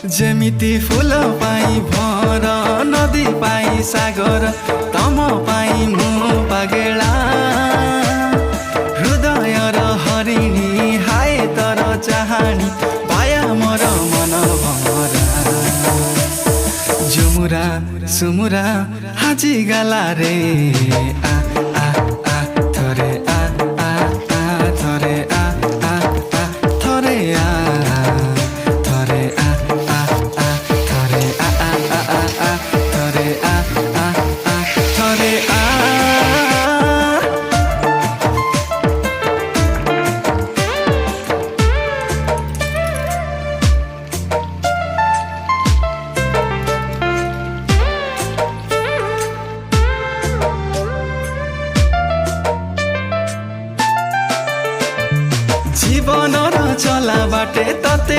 जेमिति फूल पाई भर नदी पाई सागर तम पाई मु पागेला हृदय र हरिणी हाय तर चाहनी पाया मोर मन भरा जुमुरा सुमुरा हाजी गाला रे आ आ आ थरे आ आ आ थरे आ आ आ थरे आ थरे आ आ आ थरे आ आ आ आ आ थरे आ आ आ थरे आ जीवन र चला बाटे तते